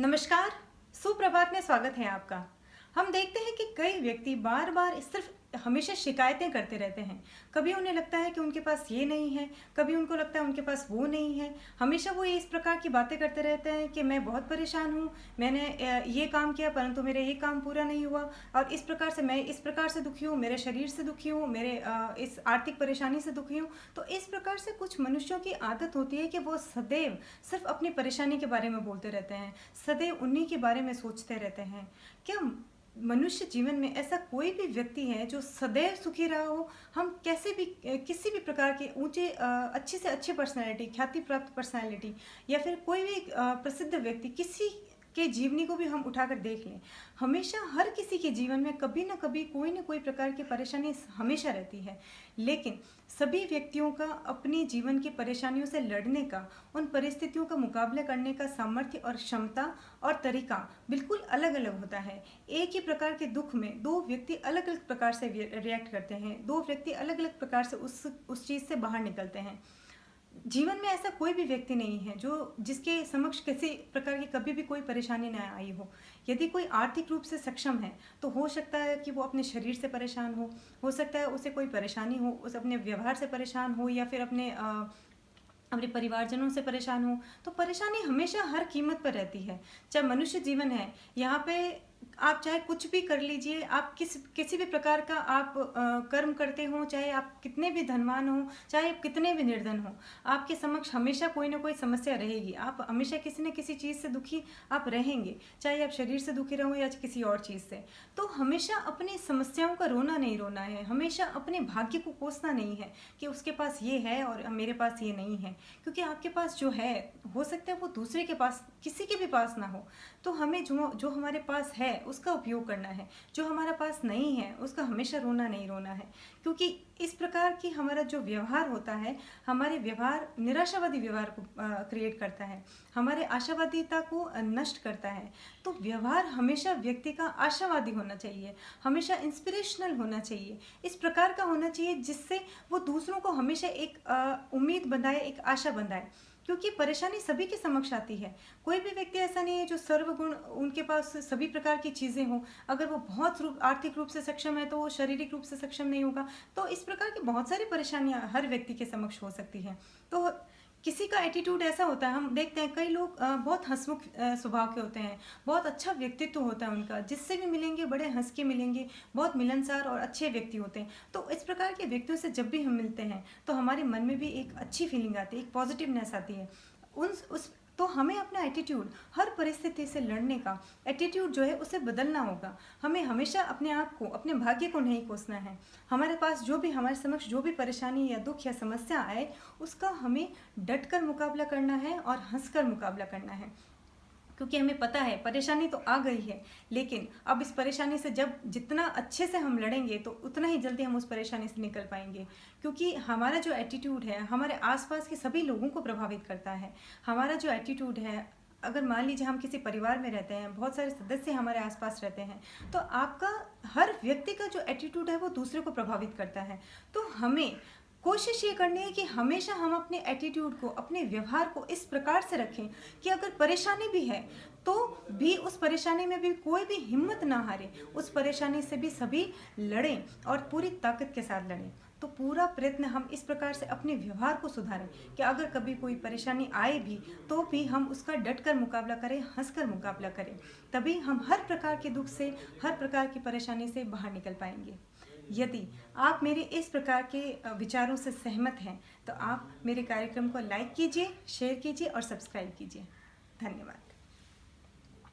नमस्कार, सुप्रभात में स्वागत है आपका। हम देखते हैं कि कई व्यक्ति बार बार सिर्फ हमेशा शिकायतें करते रहते हैं। कभी उन्हें लगता है कि उनके पास ये नहीं है, कभी उनको लगता है उनके पास वो नहीं है। हमेशा वो इस प्रकार की बातें करते रहते हैं कि मैं बहुत परेशान हूँ, मैंने ये काम किया परंतु मेरा ये काम पूरा नहीं हुआ, और इस प्रकार से मैं इस प्रकार से दुखी हूँ, मेरे शरीर से दुखी हूँ, मेरे इस आर्थिक परेशानी से दुखी हूँ। तो इस प्रकार से कुछ मनुष्यों की आदत होती है कि वो सदैव सिर्फ अपनी परेशानी के बारे में बोलते रहते हैं, सदैव उन्हीं के बारे में सोचते रहते हैं। क्या मनुष्य जीवन में ऐसा कोई भी व्यक्ति है जो सदैव सुखी रहा हो? हम कैसे भी किसी भी प्रकार के ऊंचे अच्छी से अच्छी पर्सनैलिटी, ख्याति प्राप्त पर्सनैलिटी, या फिर कोई भी प्रसिद्ध व्यक्ति, किसी के जीवनी को भी हम उठाकर देख लें, हमेशा हर किसी के जीवन में कभी ना कभी कोई ना कोई प्रकार की परेशानी हमेशा रहती है। लेकिन सभी व्यक्तियों का अपने जीवन की परेशानियों से लड़ने का, उन परिस्थितियों का मुकाबला करने का सामर्थ्य और क्षमता और तरीका बिल्कुल अलग अलग होता है। एक ही प्रकार के दुख में दो व्यक्ति अलग अलग प्रकार से रिएक्ट करते हैं, दो व्यक्ति अलग अलग प्रकार से उस चीज़ से बाहर निकलते हैं। जीवन में ऐसा कोई भी व्यक्ति नहीं है जो जिसके समक्ष किसी प्रकार की कभी भी कोई परेशानी न आई हो। यदि कोई आर्थिक रूप से सक्षम है तो हो सकता है कि वो अपने शरीर से परेशान हो सकता है उसे कोई परेशानी हो, उस अपने व्यवहार से परेशान हो, या फिर अपने परिवारजनों से परेशान हो। तो परेशानी हमेशा हर कीमत पर रहती है। चाहे मनुष्य जीवन है, यहाँ पे आप चाहे कुछ भी कर लीजिए, आप किसी भी प्रकार का आप कर्म करते हो, चाहे आप कितने भी धनवान हो, चाहे आप कितने भी निर्धन हो, आपके समक्ष हमेशा कोई ना कोई समस्या रहेगी। आप हमेशा किसी न किसी चीज़ से दुखी आप रहेंगे, चाहे आप शरीर से दुखी रहो या किसी और चीज़ से। तो हमेशा अपनी समस्याओं का रोना नहीं रोना है, हमेशा अपने भाग्य को कोसना नहीं है कि उसके पास ये है और मेरे पास ये नहीं है। क्योंकि आपके पास जो है, हो सकता है वो दूसरे के पास, किसी के भी पास ना हो। तो हमें जो हमारे पास है उसका उपयोग करना है, जो हमारा पास नहीं है उसका हमेशा रोना नहीं रोना है। क्योंकि इस प्रकार की हमारा जो व्यवहार होता है, हमारे व्यवहार निराशावादी व्यवहार को क्रिएट करता है, हमारे आशावादिता को नष्ट करता है। तो व्यवहार हमेशा व्यक्ति का आशावादी होना चाहिए, हमेशा इंस्पिरेशनल होना चाहिए, इस प्रकार का होना चाहिए जिससे वो दूसरों को हमेशा एक उम्मीद बंधाए, एक आशा बंधाए। क्योंकि परेशानी सभी के समक्ष आती है। कोई भी व्यक्ति ऐसा नहीं है जो सर्वगुण, उनके पास सभी प्रकार की चीज़ें हों। अगर वो बहुत आर्थिक रूप से सक्षम है तो वो शारीरिक रूप से सक्षम नहीं होगा। तो इस प्रकार की बहुत सारी परेशानियां हर व्यक्ति के समक्ष हो सकती हैं। तो किसी का एटीट्यूड ऐसा होता है, हम देखते हैं कई लोग बहुत हंसमुख स्वभाव के होते हैं, बहुत अच्छा व्यक्तित्व होता है उनका, जिससे भी मिलेंगे बड़े हंस के मिलेंगे, बहुत मिलनसार और अच्छे व्यक्ति होते हैं। तो इस प्रकार के व्यक्तियों से जब भी हम मिलते हैं तो हमारे मन में भी एक अच्छी फीलिंग आती है, एक पॉजिटिवनेस आती है। उस तो हमें अपना एटीट्यूड, हर परिस्थिति से लड़ने का एटीट्यूड जो है उसे बदलना होगा। हमें हमेशा अपने आप को, अपने भाग्य को नहीं कोसना है। हमारे पास जो भी, हमारे समक्ष जो भी परेशानी या दुख या समस्या आए, उसका हमें डटकर मुकाबला करना है और हंसकर मुकाबला करना है। क्योंकि हमें पता है परेशानी तो आ गई है, लेकिन अब इस परेशानी से जब जितना अच्छे से हम लड़ेंगे तो उतना ही जल्दी हम उस परेशानी से निकल पाएंगे। क्योंकि हमारा जो एटीट्यूड है हमारे आसपास के सभी लोगों को प्रभावित करता है। हमारा जो एटीट्यूड है, अगर मान लीजिए हम किसी परिवार में रहते हैं, बहुत सारे सदस्य हमारे आसपास रहते हैं, तो आपका हर व्यक्ति का जो एटीट्यूड है वो दूसरे को प्रभावित करता है। तो हमें कोशिश ये करनी है कि हमेशा हम अपने एटीट्यूड को, अपने व्यवहार को इस प्रकार से रखें कि अगर परेशानी भी है तो भी उस परेशानी में भी कोई भी हिम्मत ना हारे, उस परेशानी से भी सभी लड़ें और पूरी ताकत के साथ लड़ें। तो पूरा प्रयत्न हम इस प्रकार से अपने व्यवहार को सुधारें कि अगर कभी कोई परेशानी आए भी तो भी हम उसका डटकर मुकाबला करें, हंसकर मुकाबला करें। तभी हम हर प्रकार के दुख से, हर प्रकार की परेशानी से बाहर निकल पाएंगे। यदि आप मेरे इस प्रकार के विचारों से सहमत हैं तो आप मेरे कार्यक्रम को लाइक कीजिए, शेयर कीजिए और सब्सक्राइब कीजिए। धन्यवाद।